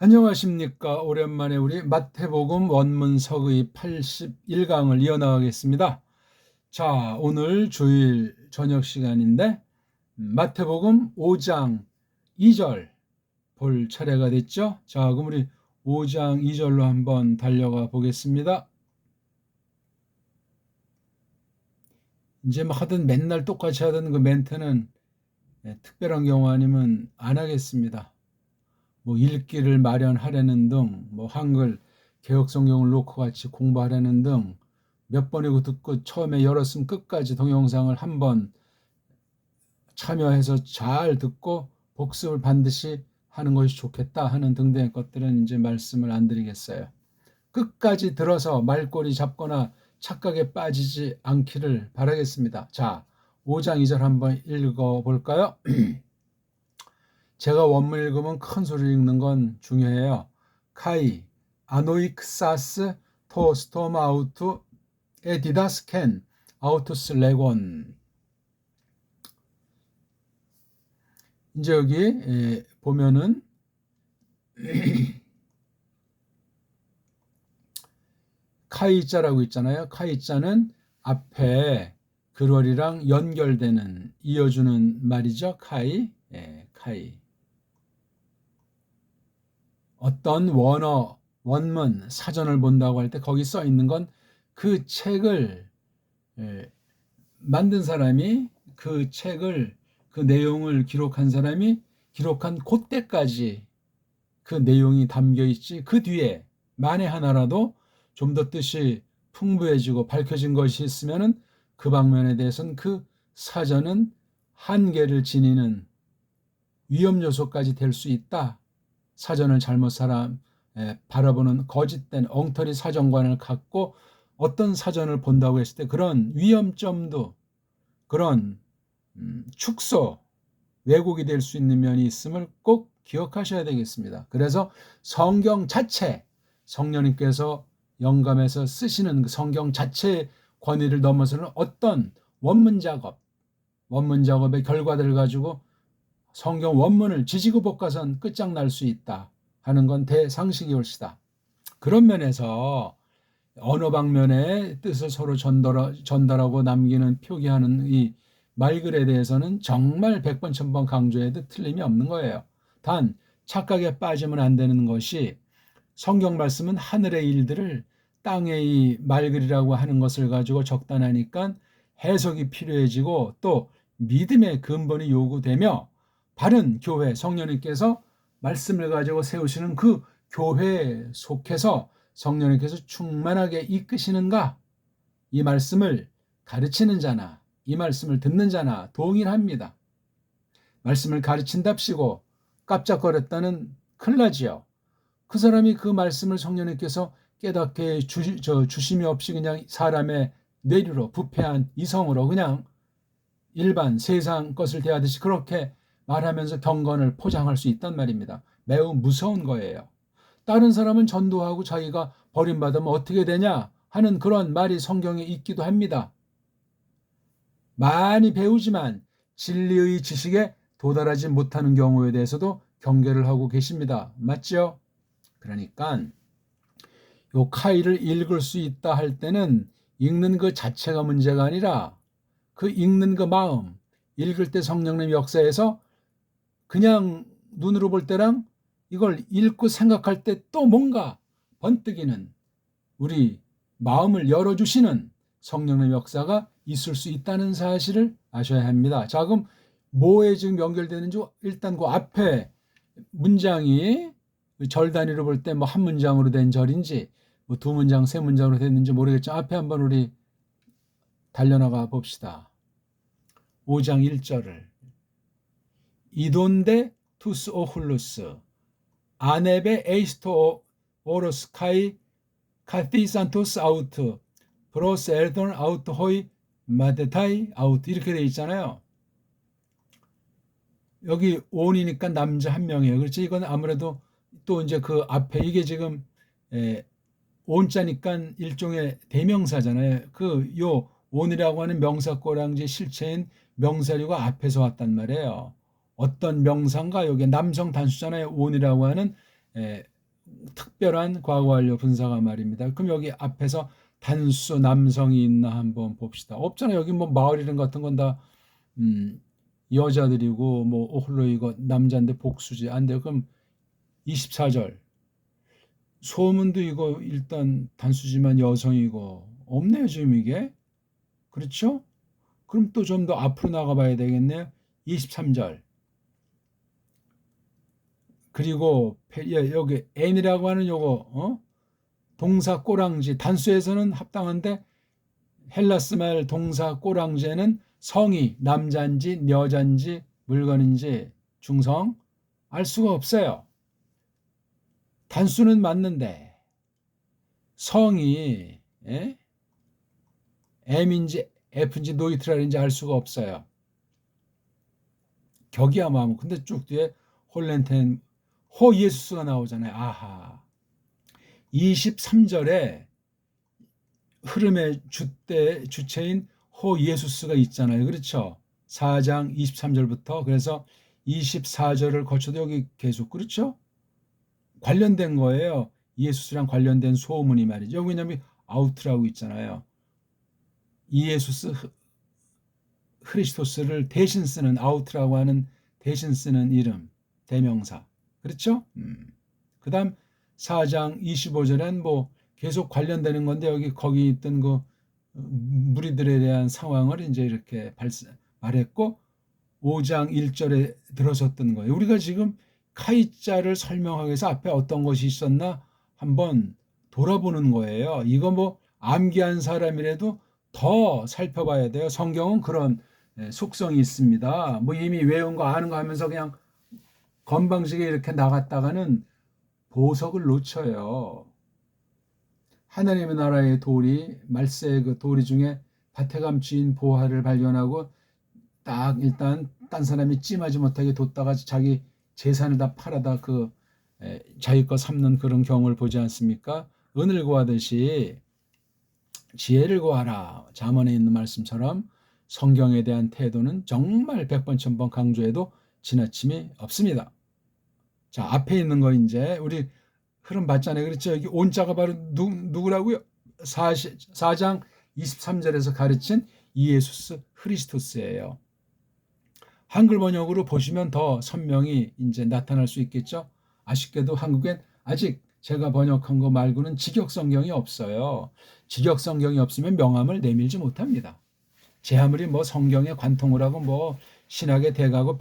안녕하십니까. 오랜만에 우리 마태복음 원문서의 81강을 이어나가겠습니다. 자, 오늘 주일 저녁 시간인데 마태복음 5장 2절 볼 차례가 됐죠. 자, 그럼 우리 5장 2절로 한번 달려가 보겠습니다. 이제 뭐 하던 맨날 똑같이 하던 그 멘트는 특별한 경우 아니면 안 하겠습니다. 뭐 읽기를 마련하려는 등, 뭐 한글 개혁 성경을 놓고 같이 공부하려는 등 몇 번이고 듣고 처음에 열었으면 끝까지 동영상을 한번 참여해서 잘 듣고 복습을 반드시 하는 것이 좋겠다 하는 등등의 것들은 이제 말씀을 안 드리겠어요. 끝까지 들어서 말꼬리 잡거나 착각에 빠지지 않기를 바라겠습니다. 자, 5장 2절 한번 읽어 볼까요? 제가 원문 읽으면 큰 소리로 읽는 건 중요해요. 카이 아노익사스 토스토마우투 에디다스켄 아우투스 레곤. 이제 여기 보면은 카이자라고 있잖아요. 카이자는 앞에 글월이랑 연결되는 이어주는 말이죠. 카이. 카이. 어떤 원어, 원문, 사전을 본다고 할 때 거기 써 있는 건 그 책을 만든 사람이 그 책을 그 내용을 기록한 사람이 기록한 그때까지 그 내용이 담겨 있지 그 뒤에 만에 하나라도 좀 더 뜻이 풍부해지고 밝혀진 것이 있으면은 그 방면에 대해서는 그 사전은 한계를 지니는 위험 요소까지 될 수 있다. 사전을 잘못 바라보는 거짓된 엉터리 사정관을 갖고 어떤 사전을 본다고 했을 때 그런 위험점도 그런 축소, 왜곡이 될 수 있는 면이 있음을 꼭 기억하셔야 되겠습니다. 그래서 성경 자체, 성령님께서 영감해서 쓰시는 그 성경 자체의 권위를 넘어서는 어떤 원문 작업의 결과들을 가지고 성경 원문을 지지고 볶아선 끝장날 수 있다 하는 건 대상식이 옳시다. 그런 면에서 언어 방면의 뜻을 서로 전달하고 남기는 표기하는 이 말글에 대해서는 정말 100번 1000번 강조해도 틀림이 없는 거예요. 단 착각에 빠지면 안 되는 것이 성경 말씀은 하늘의 일들을 땅의 이 말글이라고 하는 것을 가지고 적단하니까 해석이 필요해지고 또 믿음의 근본이 요구되며 바른 교회 성령님께서 말씀을 가지고 세우시는 그 교회에 속해서 성령님께서 충만하게 이끄시는가? 이 말씀을 가르치는 자나 이 말씀을 듣는 자나 동일합니다. 말씀을 가르친답시고 깜짝거렸다는 큰일 나지요. 그 사람이 그 말씀을 성령님께서 깨닫게 주심이 없이 그냥 사람의 뇌리로 부패한 이성으로 그냥 일반 세상 것을 대하듯이 그렇게 말하면서 경건을 포장할 수 있단 말입니다. 매우 무서운 거예요. 다른 사람은 전도하고 자기가 버림받으면 어떻게 되냐 하는 그런 말이 성경에 있기도 합니다. 많이 배우지만 진리의 지식에 도달하지 못하는 경우에 대해서도 경계를 하고 계십니다. 맞죠? 그러니까 요 카이를 읽을 수 있다 할 때는 읽는 그 자체가 문제가 아니라 그 읽는 그 마음, 읽을 때 성령님 역사에서 그냥 눈으로 볼 때랑 이걸 읽고 생각할 때 또 뭔가 번뜩이는 우리 마음을 열어주시는 성령의 역사가 있을 수 있다는 사실을 아셔야 합니다. 자, 그럼 뭐에 지금 연결되는지 일단 그 앞에 문장이 절 단위로 볼 때 뭐 한 문장으로 된 절인지 뭐 두 문장, 세 문장으로 됐는지 모르겠지만 앞에 한번 우리 달려나가 봅시다. 5장 1절을 이돈데 투스 오훌루스 아네베 에이스토 오로스카이 카티산토스 아우트 브로스 엘돈 아우트 호이 마데타이 아우트 이렇게 돼 있잖아요. 여기 온이니까 남자 한 명이에요. 그렇지? 이건 아무래도 또 이제 그 앞에 이게 지금 온자니까 일종의 대명사잖아요. 그 요 온이라고 하는 명사꼬랑지 실체인 명사류가 앞에서 왔단 말이에요. 어떤 명사인가? 여기 남성 단수잖아요. 온이라고 하는 특별한 과거 완료 분사가 말입니다. 그럼 여기 앞에서 단수 남성이 있나 한번 봅시다. 없잖아요. 여기 뭐 마을 이름 같은 건 다 여자들이고 뭐 홀로 이거 남자인데 복수지 안 돼요. 그럼 24절 소문도 이거 일단 단수지만 여성이고 없네요. 지금 이게 그렇죠? 그럼 또 좀 더 앞으로 나가봐야 되겠네요. 23절 그리고 여기 n이라고 하는 요거 동사 꼬랑지 단수에서는 합당한데 헬라스 말 동사 꼬랑지에는 성이 남자인지 여자인지 물건인지 중성 알 수가 없어요. 단수는 맞는데 성이 M인지 F인지 노이트랄인지 알 수가 없어요. 격이야 마음. 근데 쭉 뒤에 홀렌텐 호 예수스가 나오잖아요. 아하. 23절에 흐름의 주체인 호 예수스가 있잖아요. 그렇죠? 4장 23절부터 그래서 24절을 거쳐도 여기 계속 그렇죠? 관련된 거예요. 예수스랑 관련된 소문이 말이죠. 왜냐하면 아우트라고 있잖아요. 이예수스 크리스토스를 대신 쓰는 아우트라고 하는 대신 쓰는 이름 대명사 그렇죠? 그 다음 4장 25절엔 뭐 계속 관련되는 건데 여기 거기 있던 그 무리들에 대한 상황을 이제 이렇게 말했고 5장 1절에 들어섰던 거예요. 우리가 지금 카이자를 설명하기 위해서 앞에 어떤 것이 있었나 한번 돌아보는 거예요. 이거 뭐 암기한 사람이라도 더 살펴봐야 돼요. 성경은 그런 속성이 있습니다. 뭐 이미 외운 거 아는 거 하면서 그냥 건방지게 이렇게 나갔다가는 보석을 놓쳐요. 하나님의 나라의 도리, 말세의 그 도리 중에 밭에 감추인 보화를 발견하고 딱 일단 딴 사람이 찜하지 못하게 뒀다가 자기 재산을 다 팔아다 그 자기 거 삼는 그런 경우를 보지 않습니까? 은을 구하듯이 지혜를 구하라. 잠언에 있는 말씀처럼 성경에 대한 태도는 정말 100번 1000번 강조해도 지나침이 없습니다. 자, 앞에 있는 거 이제 우리 흐름 봤잖아요. 그렇죠? 여기 온자가 바로 누구라고요? 4장 23절에서 가르친 이예수스 크리스토스예요. 한글 번역으로 보시면 더 선명히 이제 나타날 수 있겠죠? 아쉽게도 한국엔 아직 제가 번역한 거 말고는 직역 성경이 없어요. 직역 성경이 없으면 명함을 내밀지 못합니다. 제 아무리 뭐 성경에 관통을 하고 뭐 신학에 대가고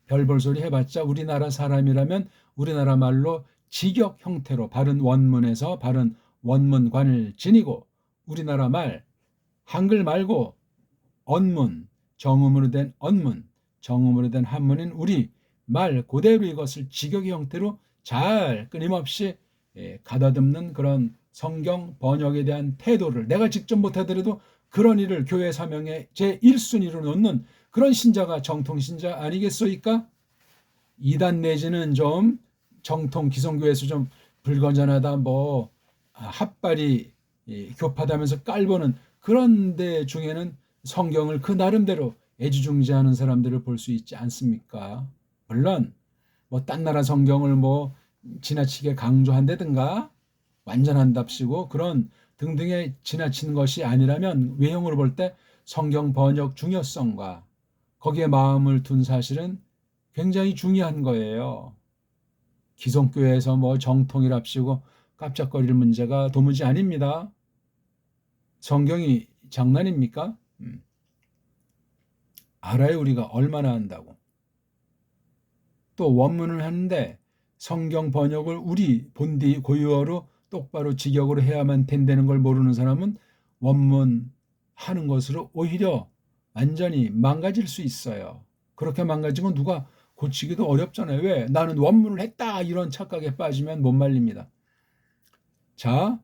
별볼 소리 해봤자 우리나라 사람이라면 우리나라 말로 직역 형태로 바른 원문에서 바른 원문관을 지니고 우리나라 말 한글 말고 언문 정음으로 된 언문 정음으로 된 한문인 우리 말 그대로 이것을 직역의 형태로 잘 끊임없이 가다듬는 그런 성경 번역에 대한 태도를 내가 직접 못하더라도 그런 일을 교회 사명의 제1순위로 놓는 그런 신자가 정통 신자 아니겠소이까? 이단 내지는 좀 정통 기성교회에서 좀 불건전하다 뭐 핫발이 교파다면서 깔보는 그런 데 중에는 성경을 그 나름대로 애지중지하는 사람들을 볼 수 있지 않습니까? 물론 뭐 딴 나라 성경을 뭐 지나치게 강조한다든가 완전한답시고 그런 등등의 지나친 것이 아니라면 외형으로 볼 때 성경 번역 중요성과 거기에 마음을 둔 사실은 굉장히 중요한 거예요. 기성교회에서 뭐 정통이랍시고 깜짝거릴 문제가 도무지 아닙니다. 성경이 장난입니까? 알아요 우리가 얼마나 한다고. 또 원문을 하는데 성경 번역을 우리 본디 고유어로 똑바로 직역으로 해야만 된다는 걸 모르는 사람은 원문 하는 것으로 오히려 완전히 망가질 수 있어요. 그렇게 망가지면 누가 고치기도 어렵잖아요. 왜? 나는 원문을 했다 이런 착각에 빠지면 못 말립니다. 자,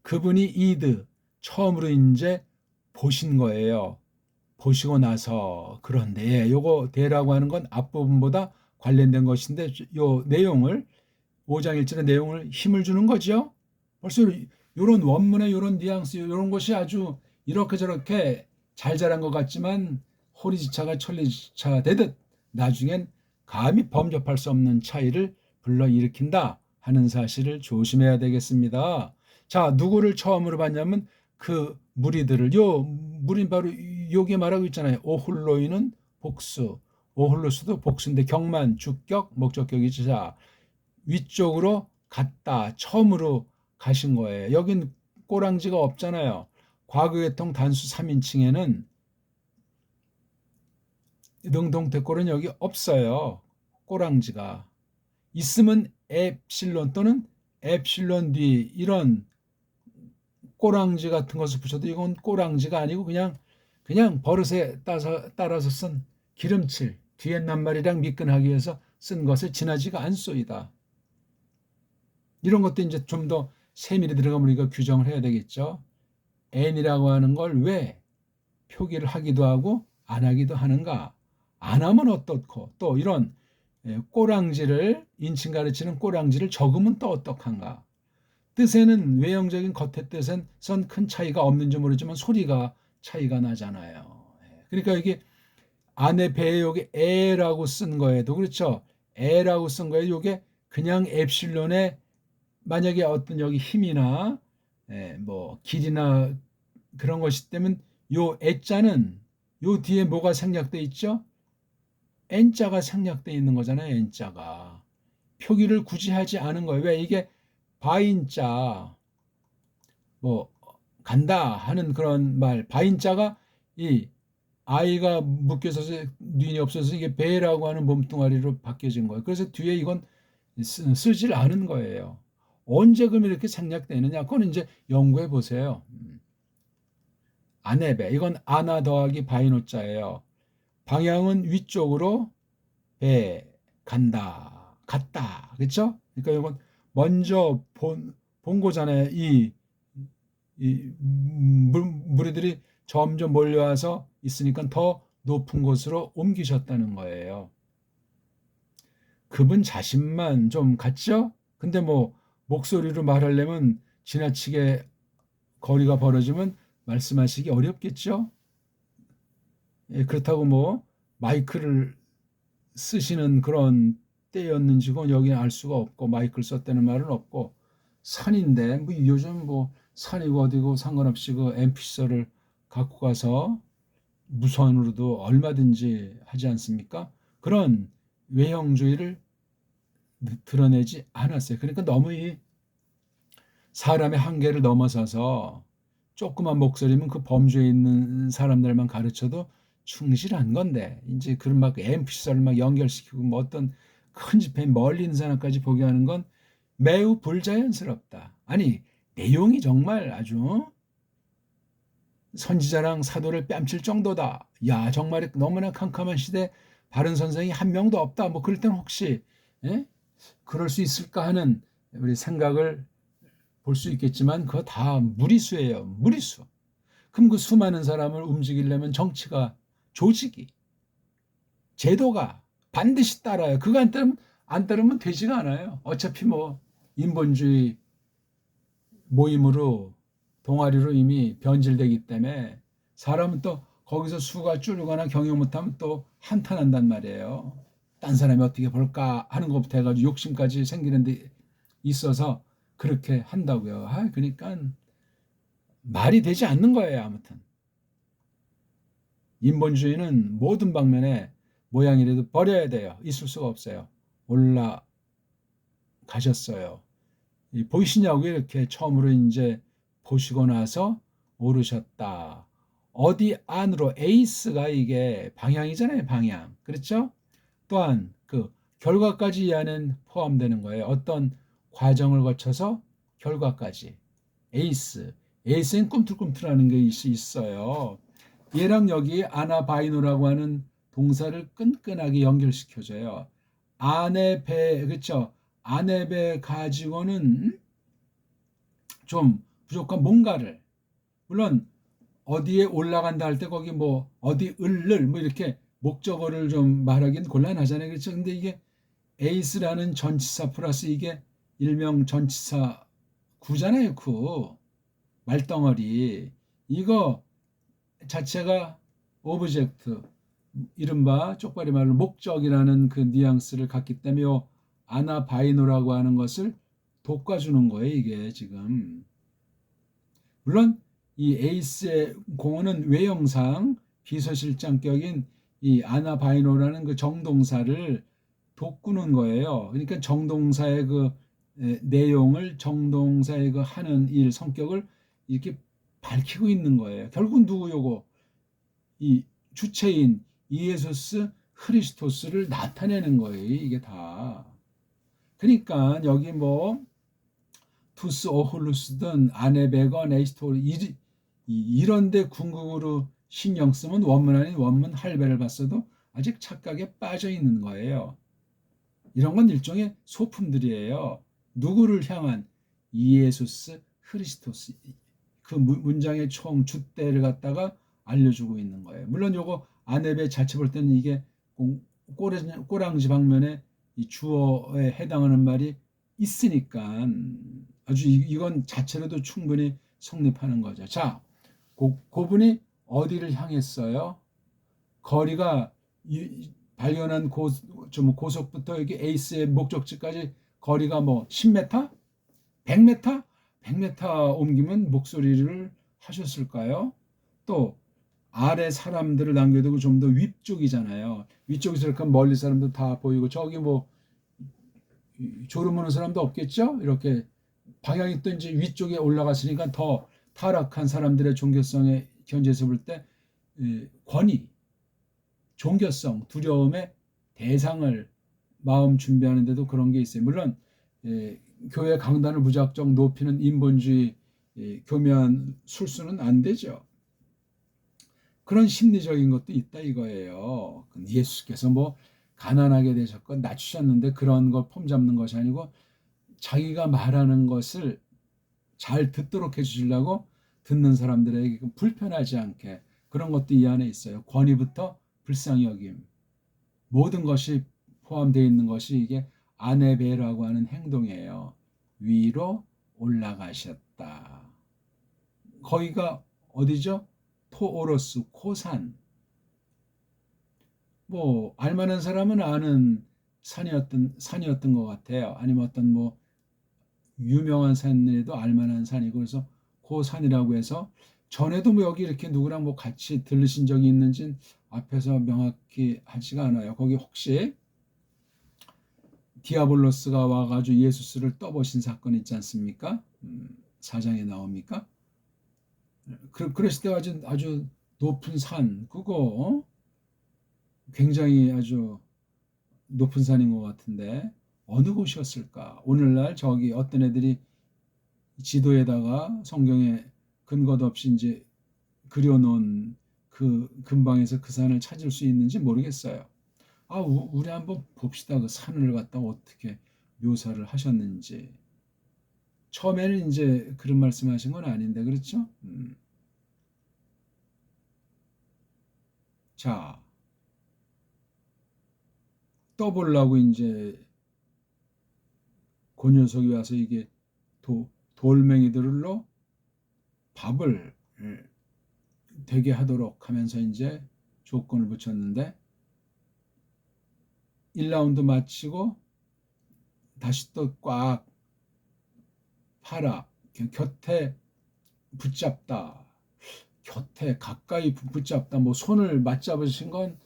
그분이 이드 처음으로 이제 보신 거예요. 보시고 나서 그런데 요거 대라고 하는 건 앞부분보다 관련된 것인데 요 내용을 5장 1절의 내용을 힘을 주는 거죠. 벌써 이런 원문의 이런 뉘앙스 이런 것이 아주 이렇게 저렇게 잘 자란 것 같지만 호리지차가 천리지차 되듯 나중엔 감히 범접할 수 없는 차이를 불러일으킨다 하는 사실을 조심해야 되겠습니다. 자, 누구를 처음으로 봤냐면 그 무리들을. 요 무리 바로 여기 말하고 있잖아요. 오훌로이는 복수. 오훌로스도 복수인데 경만 주격 목적격이죠. 자, 위쪽으로 갔다. 처음으로 가신 거예요. 여긴 꼬랑지가 없잖아요. 과거계통 단수 3인칭에는 능동태꼴은 여기 없어요. 꼬랑지가. 있으면 엡실론 또는 엡실론 뒤 이런 꼬랑지 같은 것을 붙여도 이건 꼬랑지가 아니고 그냥 버릇에 따라서 쓴 기름칠 뒤에 낱말이랑 미끈하기 위해서 쓴 것을 지나지가 않소이다. 이런 것도 이제 좀 더 세밀히 들어가면 우리가 규정을 해야 되겠죠. n이라고 하는 걸 왜 표기를 하기도 하고 안 하기도 하는가? 안 하면 어떻고 또 이런 꼬랑지를 인칭 가르치는 꼬랑지를 적으면 또 어떡한가? 뜻에는 외형적인 겉의 뜻은 큰 차이가 없는지 모르지만 소리가 차이가 나잖아요. 그러니까 이게 안에 배에 여기 에라고 쓴 거에도 그렇죠. 에라고 쓴 거에 이게 그냥 엡실론에 만약에 어떤 여기 힘이나 뭐 길이나 그런 것이 때문에 요 애자는 요 뒤에 뭐가 생략돼 있죠? n자가 생략돼 있는 거잖아요. n자가 표기를 굳이 하지 않은 거예요. 왜 이게 바인자 뭐 간다 하는 그런 말 바인자가 이 아이가 묶여서 뉘이 없어서 이게 배라고 하는 몸뚱아리로 바뀌어진 거예요. 그래서 뒤에 이건 쓰질 않은 거예요. 언제 그럼 이렇게 생략되느냐? 그건 이제 연구해 보세요. 아네베 이건 아나 더하기 바이노자예요. 방향은 위쪽으로 배 간다 갔다 그렇죠? 그러니까 이건 먼저 본 거잖아요. 이 무리들이 점점 몰려와서 있으니까 더 높은 곳으로 옮기셨다는 거예요. 그분 자신만 좀 같죠? 근데 뭐 목소리로 말하려면 지나치게 거리가 벌어지면 말씀하시기 어렵겠죠? 그렇다고 뭐 마이크를 쓰시는 그런 때였는지 그건 여기는 알 수가 없고 마이크를 썼다는 말은 없고 산인데 뭐 요즘 뭐 산이고 어디고 상관없이 그 MP4를 갖고 가서 무선으로도 얼마든지 하지 않습니까? 그런 외형주의를 드러내지 않았어요. 그러니까 너무 이 사람의 한계를 넘어서서 조그만 목소리면 그 범주에 있는 사람들만 가르쳐도 충실한 건데 이제 그런 막 MP4를 막 연결시키고 뭐 어떤 큰 집회 멀리 있는 사람까지 보게 하는 건 매우 불자연스럽다. 아니 내용이 정말 아주 선지자랑 사도를 뺨칠 정도다. 야 정말 너무나 캄캄한 시대 바른 선생이 한 명도 없다. 뭐 그럴 때는 혹시 그럴 수 있을까 하는 우리 생각을 볼 수 있겠지만 그거 다 무리수예요. 무리수. 그럼 그 수많은 사람을 움직이려면 정치가 조직이 제도가 반드시 따라요. 그거 안 따르면 되지가 않아요. 어차피 뭐 인본주의 모임으로 동아리로 이미 변질되기 때문에 사람은 또 거기서 수가 줄거나 경영 못하면 또 한탄한단 말이에요. 딴 사람이 어떻게 볼까 하는 것부터 해가지고 욕심까지 생기는 데 있어서 그렇게 한다고요. 그러니까 말이 되지 않는 거예요. 아무튼 인본주의는 모든 방면에 모양이라도 버려야 돼요. 있을 수가 없어요. 올라가셨어요. 보이시냐고 이렇게 처음으로 이제 보시고 나서 오르셨다. 어디 안으로 에이스가 이게 방향이잖아요. 방향. 그렇죠? 또한 그 결과까지 이 안엔 포함되는 거예요. 어떤 과정을 거쳐서 결과까지. 에이스. 에이스엔 꿈틀꿈틀하는 게 있어요. 얘랑 여기 아나바이노라고 하는 동사를 끈끈하게 연결시켜줘요. 안에 배, 그렇죠? 안에 배 가지고는 좀 부족한 뭔가를 물론 어디에 올라간다 할 때 거기 뭐 어디 을를 뭐 이렇게 목적어를 좀 말하기는 곤란하잖아요. 그렇죠? 근데 이게 에이스라는 전치사 플러스 이게 일명 전치사 구잖아요. 구 말덩어리 이거 자체가 오브젝트 이른바 쪽발이 말로 목적이라는 그 뉘앙스를 갖기 때문에 아나바이노라고 하는 것을 돋궈주는 거예요, 이게 지금. 물론 이 에이스의 공어는 외형상 비서실장격인 이 아나바이노라는 그 정동사를 돋구는 거예요. 그러니까 정동사의 그 내용을, 정동사의 그 하는 일, 성격을 이렇게 밝히고 있는 거예요. 결국 누구 요거? 이 주체인 이에소스 크리스토스를 나타내는 거예요. 이게 다. 그러니까 여기 뭐 투스 오훌루스든 아네베건 에이스토 이런데 궁극으로 신경 쓰면 원문 아닌 원문 할배를 봤어도 아직 착각에 빠져 있는 거예요. 이런 건 일종의 소품들이에요. 누구를 향한? 이에수스 크리스토스. 그 문장의 총 주대를 갖다가 알려주고 있는 거예요. 물론 요거 아네베 자체 볼 때는 이게 꼬랑지 방면에 이 주어에 해당하는 말이 있으니까 아주 이건 자체로도 충분히 성립하는 거죠. 자, 고분이 어디를 향했어요? 거리가 발견한 고속부터 여기 에이스의 목적지까지 거리가 뭐 10m? 100m? 100m 옮기면 목소리를 하셨을까요? 또 아래 사람들을 남겨두고 좀 더 위쪽이잖아요. 위쪽에서 이렇게 멀리 사람도 다 보이고 저기 뭐 졸음 오는 사람도 없겠죠? 이렇게 방향이 또 이제 위쪽에 올라갔으니까 더 타락한 사람들의 종교성의 견지에서 볼 때 권위, 종교성, 두려움의 대상을 마음 준비하는데도 그런 게 있어요. 물론 교회 강단을 무작정 높이는 인본주의 교묘한 술수는 안 되죠. 그런 심리적인 것도 있다 이거예요. 예수께서 뭐 가난하게 되셨건 낮추셨는데 그런 걸 폼잡는 것이 아니고 자기가 말하는 것을 잘 듣도록 해주시려고 듣는 사람들에게 불편하지 않게 그런 것도 이 안에 있어요. 권위부터 불쌍히 여김. 모든 것이 포함되어 있는 것이 이게 아네베라고 하는 행동이에요. 위로 올라가셨다. 거기가 어디죠? 토오로스, 코산. 뭐 알만한 사람은 아는 산이었던 것 같아요. 아니면 어떤 뭐 유명한 산에도 알만한 산이고 그래서 그 산이라고 해서 전에도 뭐 여기 이렇게 누구랑 뭐 같이 들으신 적이 있는지는 앞에서 명확히 하지가 않아요. 거기 혹시 디아블로스가 와가지고 예수스를 떠보신 사건 있지 않습니까? 4장에 나옵니까? 그랬을 때 아주 높은 산 그거 굉장히 아주 높은 산인 것 같은데 어느 곳이었을까? 오늘날 저기 어떤 애들이 지도에다가 성경에 근거도 없이 이제 그려놓은 그 근방에서 그 산을 찾을 수 있는지 모르겠어요. 우리 한번 봅시다. 그 산을 갖다 어떻게 묘사를 하셨는지. 처음에는 이제 그런 말씀하신 건 아닌데 그렇죠? 자, 떠보려고 이제 그 녀석이 와서 이게 돌멩이들로 밥을 되게 하도록 하면서 이제 조건을 붙였는데 1라운드 마치고 다시 또 꽉 팔아 곁에 붙잡다. 곁에 가까이 붙잡다. 뭐 손을 맞잡으신 건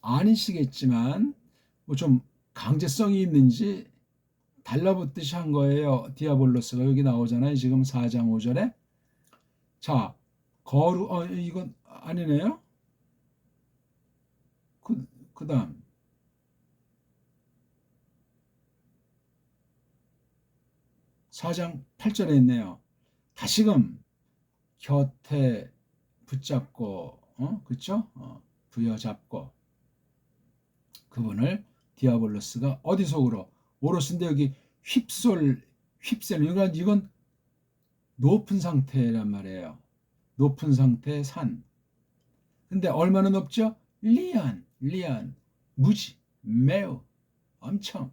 아니시겠지만 뭐 좀 강제성이 있는지 달라붙듯이 한 거예요. 디아볼로스가 여기 나오잖아요. 지금 4장 5절에. 자, 이건 아니네요. 그다음 4장 8절에 있네요. 다시금 곁에 붙잡고 그렇죠? 부여잡고 그분을 디아볼로스가 어디 속으로 오롯인데 여기 휩쓸 이건 높은 상태란 말이에요. 높은 상태의 산. 근데 얼마나 높죠? 리안 무지 매우 엄청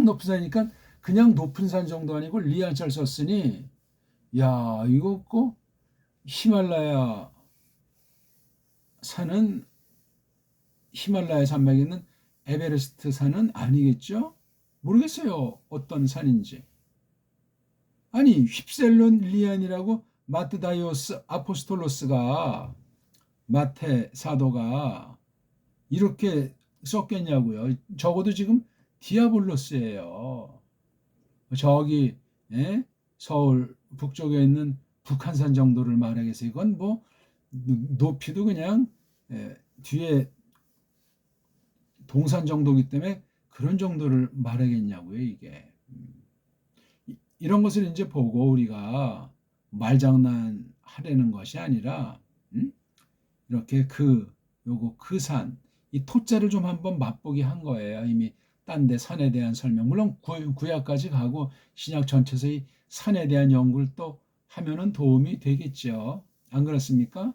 높은 산이니까 그냥 높은 산 정도 아니고 리안자를 썼으니 야 이거 꼭 히말라야 산은 히말라야 산맥에 있는 에베레스트 산은 아니겠죠? 모르겠어요. 어떤 산인지. 아니 휩셀론 리안이라고 마트다이오스 아포스톨로스가 마태 사도가 이렇게 썼겠냐고요. 적어도 지금 디아블로스예요. 저기 예? 서울 북쪽에 있는 북한산 정도를 말하겠어요. 이건 뭐 높이도 그냥 뒤에 동산 정도이기 때문에 그런 정도를 말하겠냐고요. 이게 이런 것을 이제 보고 우리가 말장난 하려는 것이 아니라 이렇게 요거 그 산, 이 토자를 좀 한번 맛보게 한 거예요. 이미 딴 데 산에 대한 설명. 물론 구약까지 가고 신약 전체에서 이 산에 대한 연구를 또 하면은 도움이 되겠죠. 안 그렇습니까?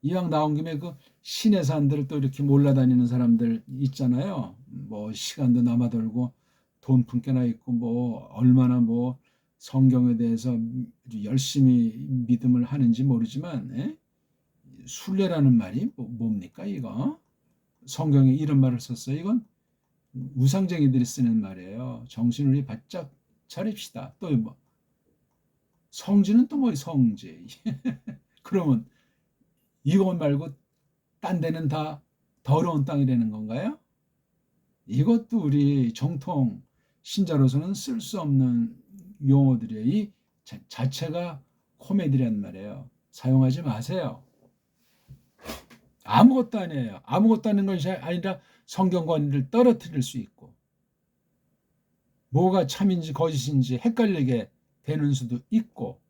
이왕 나온 김에 그 신의 산들을 또 이렇게 몰라다니는 사람들 있잖아요. 뭐 시간도 남아돌고 돈 품께나 있고 뭐 얼마나 뭐 성경에 대해서 열심히 믿음을 하는지 모르지만 순례라는 말이 뭡니까 이거? 성경에 이런 말을 썼어요. 이건 우상쟁이들이 쓰는 말이에요. 정신을 우리 바짝 차립시다. 또 뭐 성지는 또 뭐 성지. 그러면 이것 말고 딴 데는 다 더러운 땅이 되는 건가요? 이것도 우리 정통 신자로서는 쓸 수 없는 용어들이에요. 이 자체가 코미디란 말이에요. 사용하지 마세요. 아무것도 아니에요. 아무것도 아닌 것이 아니라 성경 권위를 떨어뜨릴 수 있고 뭐가 참인지 거짓인지 헷갈리게 되는 수도 있고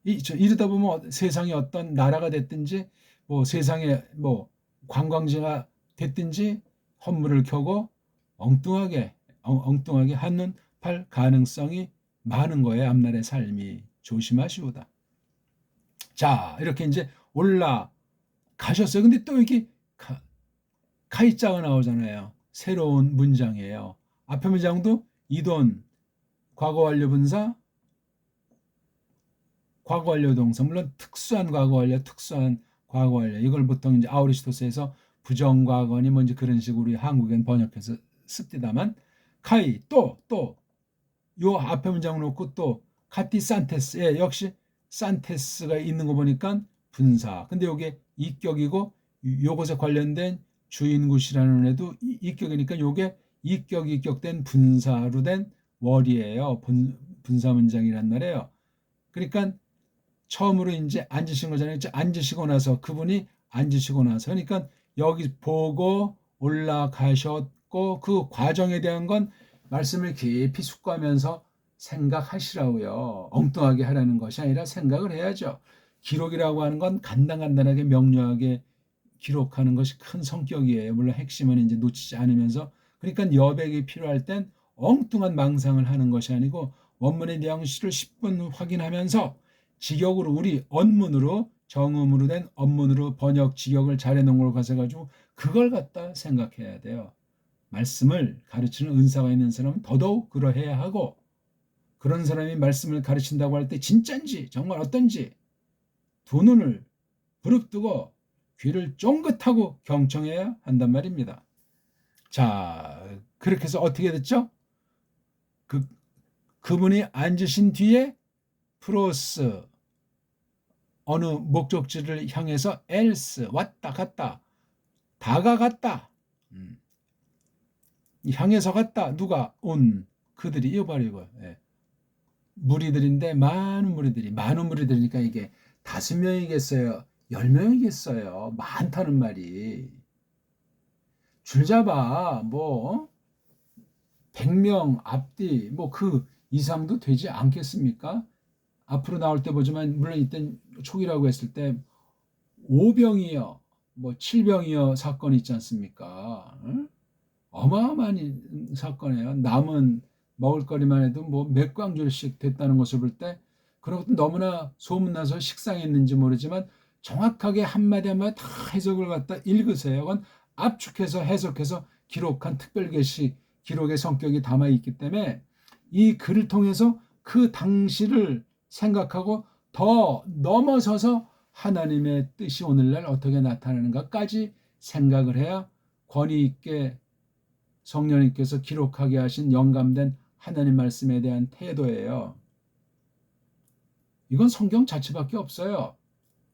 이러다 보면 세상이 어떤 나라가 됐든지 뭐 세상에 뭐 관광지가 됐든지 헌물을 켜고 엉뚱하게 하는 팔 가능성이 많은 거예요. 앞날의 삶이 조심하시오다. 자 이렇게 이제 올라가셨어요. 근데 또 이게 카이자가 나오잖아요. 새로운 문장이에요. 앞에 문장도 이돈 과거 완료 분사 과거 완료 동사 물론 특수한 과거 완료 특수한 과거 완료 이걸 보통 이제 아우리스토스에서 부정과거니 뭔지 그런 식으로 우리 한국엔 번역해서 씁디다만 카이 또 요 앞에 문장 놓고 또 카티 산테스 역시 산테스가 있는 거 보니까 분사 근데 요게 이격이고 요것에 관련된 주인굿이라는 애도 이격이니까 요게 이격된 분사로 된 월이에요. 분사 문장이란 말이에요. 그러니까 처음으로 이제 앉으신 거잖아요. 앉으시고 나서 그분이 앉으시고 나서 그러니까 여기 보고 올라가셨고 그 과정에 대한 건 말씀을 깊이 숙고하면서 생각하시라고요. 엉뚱하게 하라는 것이 아니라 생각을 해야죠. 기록이라고 하는 건 간단하게 명료하게 기록하는 것이 큰 성격이에요. 물론 핵심은 이제 놓치지 않으면서 그러니까 여백이 필요할 땐 엉뚱한 망상을 하는 것이 아니고 원문의 뉘앙스를 10분 확인하면서 직역으로 우리 언문으로 정음으로 된 언문으로 번역 직역을 잘해놓은 걸 가져가지고 그걸 갖다 생각해야 돼요. 말씀을 가르치는 은사가 있는 사람은 더더욱 그러해야 하고 그런 사람이 말씀을 가르친다고 할 때 진짠지 정말 어떤지 두 눈을 부릅뜨고 귀를 쫑긋하고 경청해야 한단 말입니다. 자, 그렇게 해서 어떻게 됐죠? 그분이 앉으신 뒤에 프로스 어느 목적지를 향해서 else 왔다 갔다 다가갔다 향해서 갔다 누가 온 그들이 이어버리고 무리들인데 많은 무리들이니까 이게 5명이겠어요 10명이겠어요 많다는 말이 줄잡아 뭐 100명 앞뒤 뭐 그 이상도 되지 않겠습니까? 앞으로 나올 때 보지만 물론 이때 초기라고 했을 때 5병이요 뭐 7병이요 사건이 있지 않습니까? 응? 어마어마한 사건이에요. 남은 먹을거리만 해도 뭐 몇 광줄씩 됐다는 것을 볼 때 그런 것도 너무나 소문나서 식상했는지 모르지만 정확하게 한마디 한마디 다 해석을 갖다 읽으세요. 그건 압축해서 해석해서 기록한 특별게시 기록의 성격이 담아 있기 때문에 이 글을 통해서 그 당시를 생각하고 더 넘어서서 하나님의 뜻이 오늘날 어떻게 나타나는가까지 생각을 해야 권위 있게 성령님께서 기록하게 하신 영감된 하나님 말씀에 대한 태도예요. 이건 성경 자체밖에 없어요.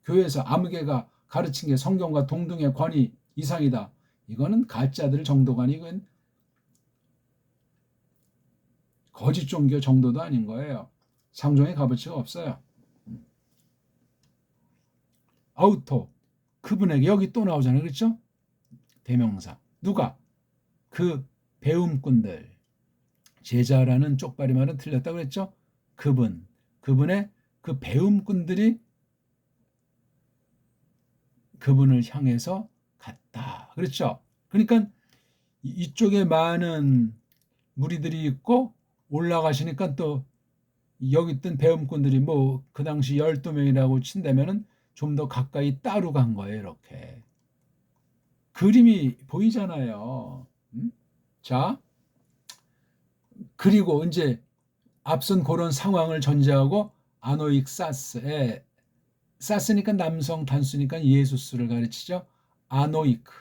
교회에서 아무개가 가르친 게 성경과 동등의 권위 이상이다. 이거는 가짜들 정도가 아니고 거짓 종교 정도도 아닌 거예요. 상종의 값어치가 없어요. 아우토, 그분에게 여기 또 나오잖아요. 그렇죠? 대명사. 누가? 그 배움꾼들. 제자라는 쪽발이 말은 틀렸다고 그랬죠? 그분의 그 배움꾼들이 그분을 향해서 갔다. 그렇죠? 그러니까 이쪽에 많은 무리들이 있고 올라가시니까 또 여기 있던 배움꾼들이 뭐 그 당시 12명이라고 친다면은 좀 더 가까이 따로 간 거예요. 이렇게. 그림이 보이잖아요. 자, 그리고 이제 앞선 그런 상황을 전제하고 아노익사스에 사스니까 남성 단수니까 예수스를 가르치죠. 아노이크.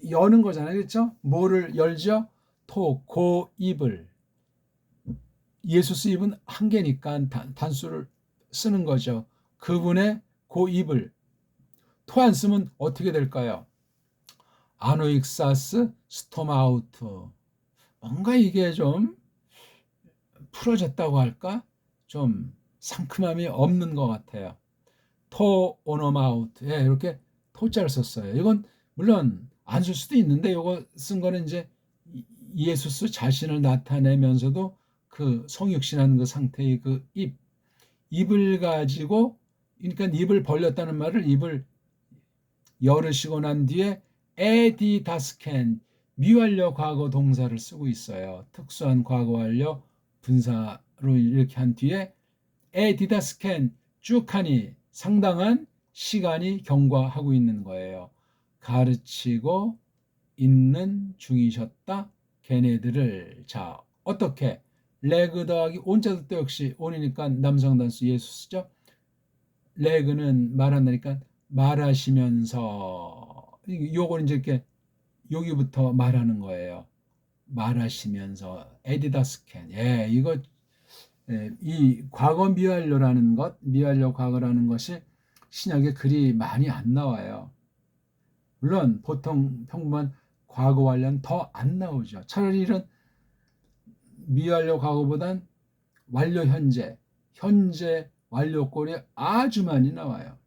여는 거잖아요. 그렇죠? 뭐를 열죠? 고 입을. 예수스 입은 한 개니까 단수를 쓰는 거죠. 그분의 고 입을. 토 안 쓰면 어떻게 될까요? 아노익사스 스토마우트. 뭔가 이게 좀 풀어졌다고 할까? 좀 상큼함이 없는 것 같아요. 토 오노마우트. 예, 이렇게 토자를 썼어요. 이건 물론 안 쓸 수도 있는데 이거 쓴 거는 이제 예수스 자신을 나타내면서도 그 성육신한 그 상태의 그 입을 가지고 그러니까 입을 벌렸다는 말을 입을 열으시고 난 뒤에 에디다스켄 미완료 과거 동사를 쓰고 있어요. 특수한 과거 완료 분사로 이렇게 한 뒤에 에디다스켄 쭉 하니 상당한 시간이 경과하고 있는 거예요. 가르치고 있는 중이셨다. 걔네들을. 자, 어떻게? 레그 더하기 온자도 또 역시 온이니까 남성 단수 예수 쓰죠. 레그는 말한다니까 말하시면서 요걸 이제 이렇게 여기부터 말하는 거예요. 말하시면서 에디다스켄. 예, 이거 이 과거 미완료라는 것, 미완료 과거라는 것이 신약에 그리 많이 안 나와요. 물론 보통 평범한 과거 완료는 더 안 나오죠. 차라리 이런 미완료 과거보단 완료 현재 완료꼴이 아주 많이 나와요.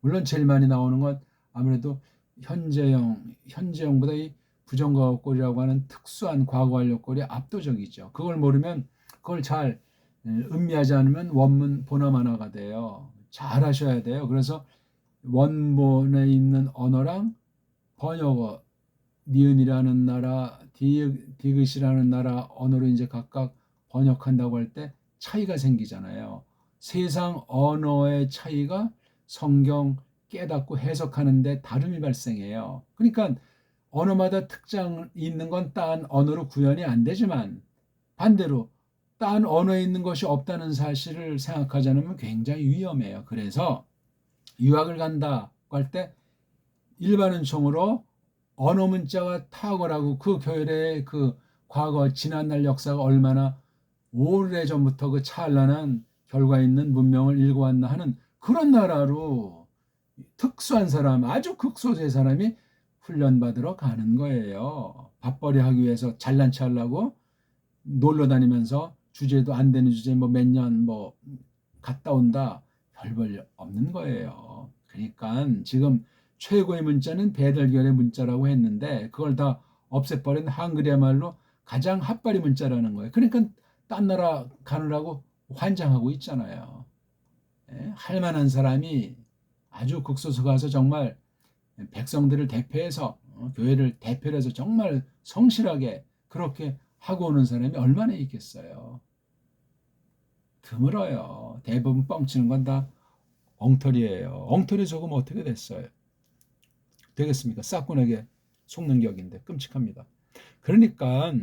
물론 제일 많이 나오는 건 아무래도 현재형보다 이 부정과거꼴이라고 하는 특수한 과거 완료꼴이 압도적이죠. 그걸 모르면 그걸 잘 음미하지 않으면 원문 보나마나가 돼요. 잘 하셔야 돼요. 그래서 원본에 있는 언어랑 번역어, 니은이라는 나라, 디귿이라는 나라 언어로 이제 각각 번역한다고 할 때 차이가 생기잖아요. 세상 언어의 차이가 성경 깨닫고 해석하는데 다름이 발생해요. 그러니까 언어마다 특장이 있는 건 딴 언어로 구현이 안 되지만 반대로 딴 언어에 있는 것이 없다는 사실을 생각하지 않으면 굉장히 위험해요. 그래서 유학을 간다고 할 때 일반 은총으로 언어 문자가 탁월하고 그 교회의 그 과거 지난날 역사가 얼마나 오래전부터 그 찬란한 결과 있는 문명을 일궈왔나 하는 그런 나라로 특수한 사람, 아주 극소수의 사람이 훈련받으러 가는 거예요. 밥벌이 하기 위해서 잘난 체 하려고 놀러 다니면서 주제도 안 되는 주제 뭐 몇 년 뭐 갔다 온다. 별볼 없는 거예요. 그러니까 지금 최고의 문자는 배달결의 문자라고 했는데 그걸 다 없애버린 한글이야말로 가장 핫바리 문자라는 거예요. 그러니까 딴 나라 가느라고 환장하고 있잖아요. 할 만한 사람이 아주 극소수 가서 정말 백성들을 대표해서 교회를 대표해서 정말 성실하게 그렇게 하고 오는 사람이 얼마나 있겠어요. 드물어요. 대부분 뻥치는 건 다 엉터리예요. 엉터리 속으면 어떻게 됐어요? 되겠습니까? 싹군에게 속는 격인데 끔찍합니다. 그러니까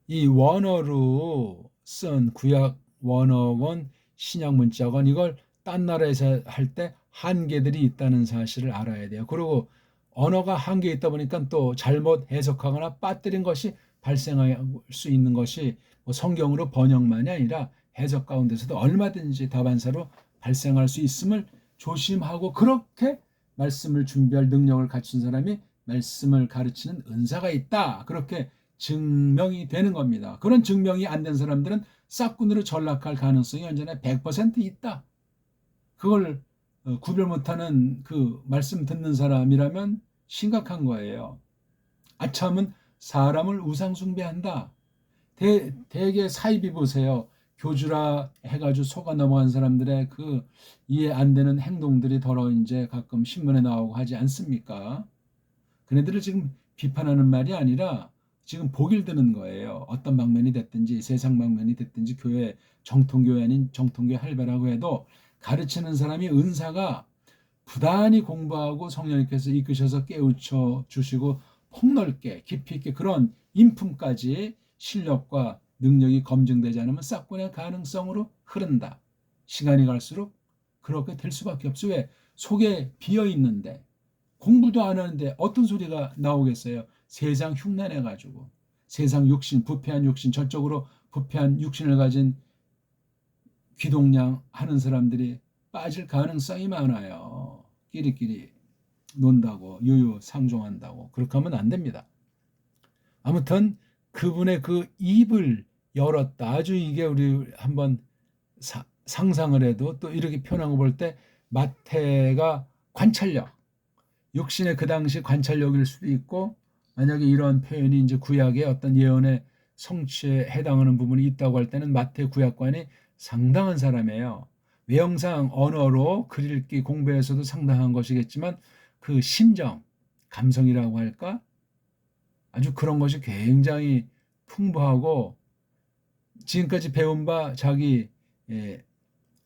이 원어로 쓴 구약 원어건 신약 문자건 이걸 딴 나라에서 할 때 한계들이 있다는 사실을 알아야 돼요. 그리고 언어가 한계 있다 보니까 또 잘못 해석하거나 빠뜨린 것이 발생할 수 있는 것이 뭐 성경으로 번역만이 아니라 해석 가운데서도 얼마든지 다반사로 발생할 수 있음을 조심하고 그렇게 말씀을 준비할 능력을 갖춘 사람이 말씀을 가르치는 은사가 있다. 그렇게 증명이 되는 겁니다. 그런 증명이 안 된 사람들은 싹군으로 전락할 가능성이 언제나 100% 있다. 그걸 구별 못하는 그 말씀 듣는 사람이라면 심각한 거예요. 아참은 사람을 우상숭배한다. 대개 사이비 보세요. 교주라 해가지고 속아 넘어간 사람들의 그 이해 안 되는 행동들이 더러 이제 가끔 신문에 나오고 하지 않습니까? 그네들을 지금 비판하는 말이 아니라 지금 보길 드는 거예요. 어떤 방면이 됐든지 세상 방면이 됐든지 교회 정통교회 아닌 정통교회 할배라고 해도 가르치는 사람이 은사가 부단히 공부하고 성령님께서 이끄셔서 깨우쳐 주시고 폭넓게 깊이 있게 그런 인품까지 실력과 능력이 검증되지 않으면 싹군의 가능성으로 흐른다. 시간이 갈수록 그렇게 될 수밖에 없어. 왜? 속에 비어 있는데 공부도 안 하는데 어떤 소리가 나오겠어요? 세상 흉내내 가지고 세상 육신, 부패한 육신, 저쪽으로 부패한 육신을 가진 귀동냥 하는 사람들이 빠질 가능성이 많아요. 끼리끼리 논다고 유유상종한다고 그렇게 하면 안 됩니다. 아무튼 그분의 그 입을 열었다. 아주 이게 우리 한번 상상을 해도 또 이렇게 표현한 거 볼 때 마태가 관찰력, 육신의 그 당시 관찰력일 수도 있고 만약에 이런 표현이 이제 구약의 어떤 예언의 성취에 해당하는 부분이 있다고 할 때는 마태 구약관이 상당한 사람이에요. 외형상 언어로 글 읽기 공부에서도 상당한 것이겠지만 그 심정, 감성이라고 할까? 아주 그런 것이 굉장히 풍부하고 지금까지 배운 바 자기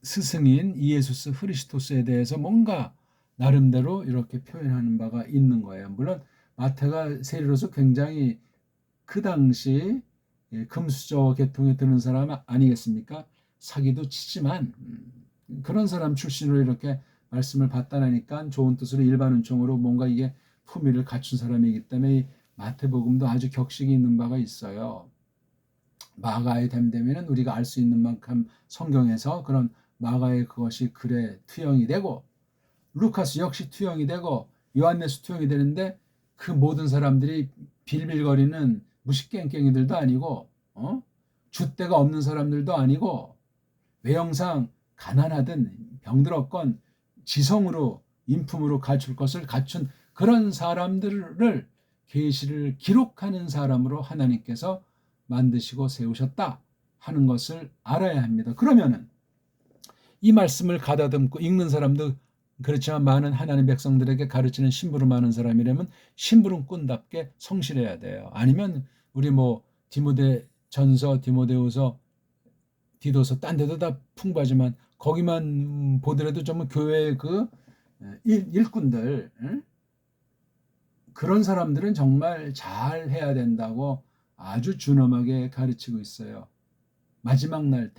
스승인 이에수스 흐리스토스에 대해서 뭔가 나름대로 이렇게 표현하는 바가 있는 거예요. 물론 마태가 세리로서 굉장히 그 당시 금수저 계통에 드는 사람 아니겠습니까? 사기도 치지만 그런 사람 출신으로 이렇게 말씀을 받다라니까 좋은 뜻으로 일반 은총으로 뭔가 이게 품위를 갖춘 사람이기 때문에 마태복음도 아주 격식이 있는 바가 있어요. 마가의 됨됨이는 우리가 알 수 있는 만큼 성경에서 그런 마가의 그것이 글에 투영이 되고 루카스 역시 투영이 되고 요한네스 투영이 되는데 그 모든 사람들이 빌빌거리는 무식깽깽이들도 아니고 줏대가 없는 사람들도 아니고 외형상 가난하든 병들었건 지성으로 인품으로 갖출 것을 갖춘 그런 사람들을 계시를 기록하는 사람으로 하나님께서 만드시고 세우셨다 하는 것을 알아야 합니다. 그러면은 이 말씀을 가다듬고 읽는 사람도 그렇지만 많은 하나님 백성들에게 가르치는 심부름 많은 사람이라면 심부름꾼답게 성실해야 돼요. 아니면 우리 뭐 디모데 전서, 디모데후서, 디도서 딴 데도 다 풍부하지만 거기만 보더라도 좀 교회의 그 일꾼들 그런 사람들은 정말 잘 해야 된다고 아주 준엄하게 가르치고 있어요. 마지막 날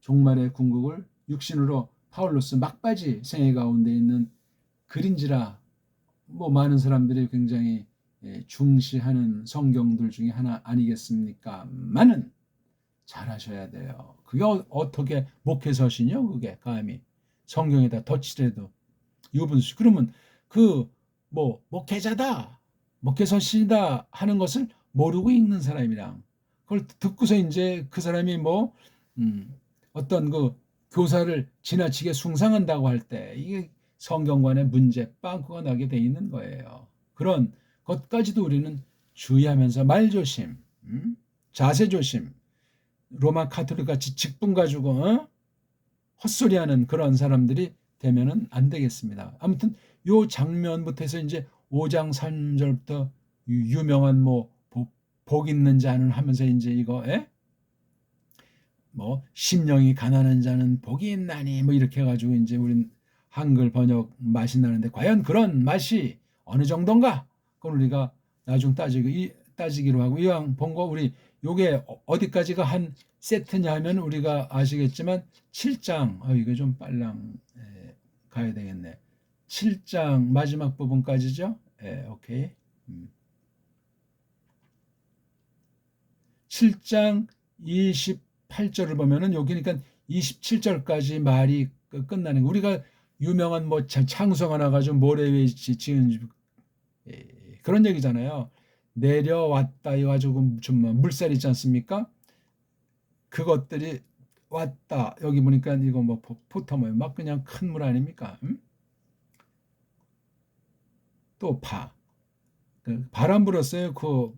종말의 궁극을 육신으로 파울로스 막바지 생애 가운데 있는 글인지라 뭐 많은 사람들이 굉장히 중시하는 성경들 중에 하나 아니겠습니까? 많은 잘하셔야 돼요. 그게 어떻게 목회서신요? 그게 감히 성경에다 덧칠해도 유분수. 그러면 그 뭐 목회자다, 목회서신이다 하는 것을 모르고 읽는 사람이랑 그걸 듣고서 이제 그 사람이 뭐 어떤 그 교사를 지나치게 숭상한다고 할 때 이게 성경관의 문제 빵꾸가 나게 돼 있는 거예요. 그런 것까지도 우리는 주의하면서 말조심, 자세조심, 로마 카톨릭 같이 직분 가지고 헛소리하는 그런 사람들이 되면은 안 되겠습니다. 아무튼 요 장면부터 해서 이제 5장 3절부터 유명한 뭐 복 있는 자는 하면서 이제 이거 뭐 심령이 가난한 자는 복이 있나니 뭐 이렇게 해가지고 이제 우린 한글 번역 맛이 나는데 과연 그런 맛이 어느 정도인가? 그걸 우리가 나중 따지기로 하고 이왕 본 거 우리 요게 어디까지가 한 세트냐 하면 우리가 아시겠지만 7장 이거 좀 빨랑 가야 되겠네. 7장 마지막 부분까지죠? 오케이. 7장 28절을 보면은 여기 그러니까 27절까지 말이 끝나는 거. 우리가 유명한 뭐 창수가 나가지고 모래 위에 지은 그런 얘기잖아요. 내려왔다 해가지고 좀 물살 있지 않습니까? 그것들이 왔다. 여기 보니까 이거 뭐 포터머요. 막 그냥 큰 물 아닙니까? 또 그 바람 불었어요. 그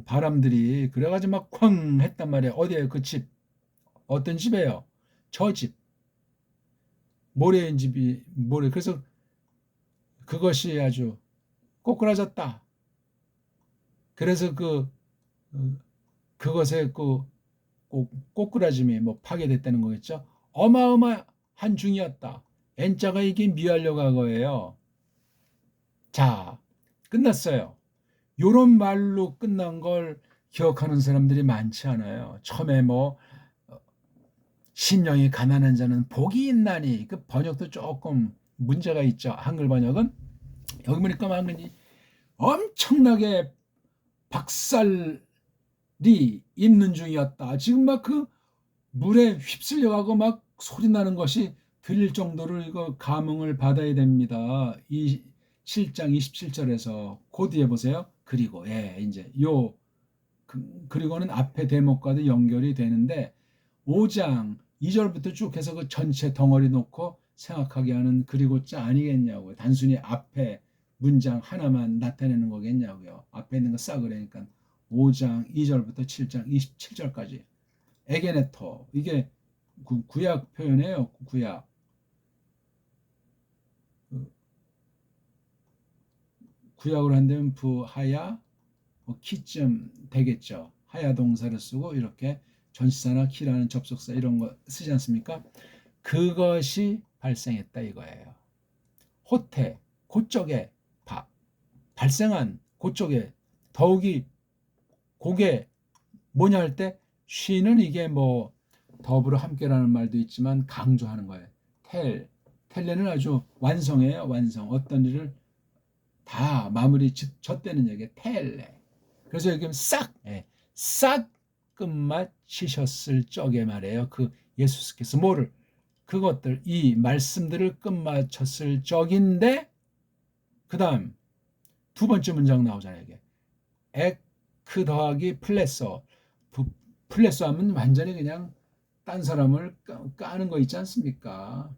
바람들이 그래가지고 막 쾅 했단 말이에요. 어디에 그 집? 어떤 집이에요? 저 집. 모래인 집이 모래. 그래서 그것이 아주 꼬꾸라졌다. 그래서 그것에 꼬꾸라짐이 뭐 파괴됐다는 거겠죠. 어마어마한 중이었다. N자가 이게 미하려고 한 거예요. 자, 끝났어요. 요런 말로 끝난 걸 기억하는 사람들이 많지 않아요. 처음에 뭐 심령이 가난한 자는 복이 있나니 그 번역도 조금 문제가 있죠. 한글 번역은 여기 보니까 막 엄청나게 박살이 있는 중이었다. 지금 막 그 물에 휩쓸려가고 막 소리 나는 것이 들릴 정도로 이거 감흥을 받아야 됩니다. 이 7장 27절에서 그 뒤에 보세요. 그리고 이제 그리고는 앞에 대목과도 연결이 되는데 5장 2절부터 쭉 해서 그 전체 덩어리 놓고 생각하게 하는 그리고자 아니겠냐고요. 단순히 앞에 문장 하나만 나타내는 거겠냐고요. 앞에 있는 거 싸그러니까 5장 2절부터 7장 27절까지 에게네토 이게 구약 표현이에요. 구약 구약으로 한다면 부하야 키쯤 되겠죠. 하야 동사를 쓰고 이렇게 전치사나 키라는 접속사 이런 거 쓰지 않습니까? 그것이 발생했다 이거예요. 호태 그쪽에 발생한 그쪽에 더욱이 그게 뭐냐 할 때 쉬는 이게 뭐 더불어 함께라는 말도 있지만 강조하는 거예요. 텔레는 아주 완성이에요. 완성. 어떤 일을 다 마무리 젖대는 얘기예요. 텔레. 그래서 여기 싹 끝마치셨을 적에 말이에요. 그 예수께서 뭐를 그것들 이 말씀들을 끝마쳤을 적인데 그 다음 두 번째 문장 나오잖아요. 이게 에크 더하기 플레서 플레서 하면 완전히 그냥 딴 사람을 까는 거 있지 않습니까?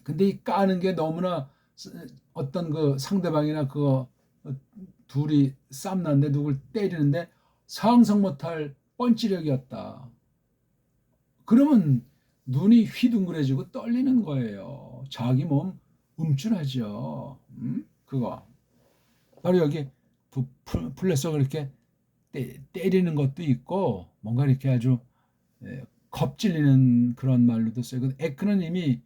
근데 이 까는 게 너무나 어떤 그 상대방이나 그 둘이 쌈났는데 누굴 때리는데 상상 못할 뻔찌력이었다. 그러면 눈이 휘둥그레지고 떨리는 거예요. 자기 몸 움찔하죠. 그거 바로 여기 플레서가 이렇게 때리는 것도 있고 뭔가 이렇게 아주 겁질리는 그런 말로도 써요. 에크는 이미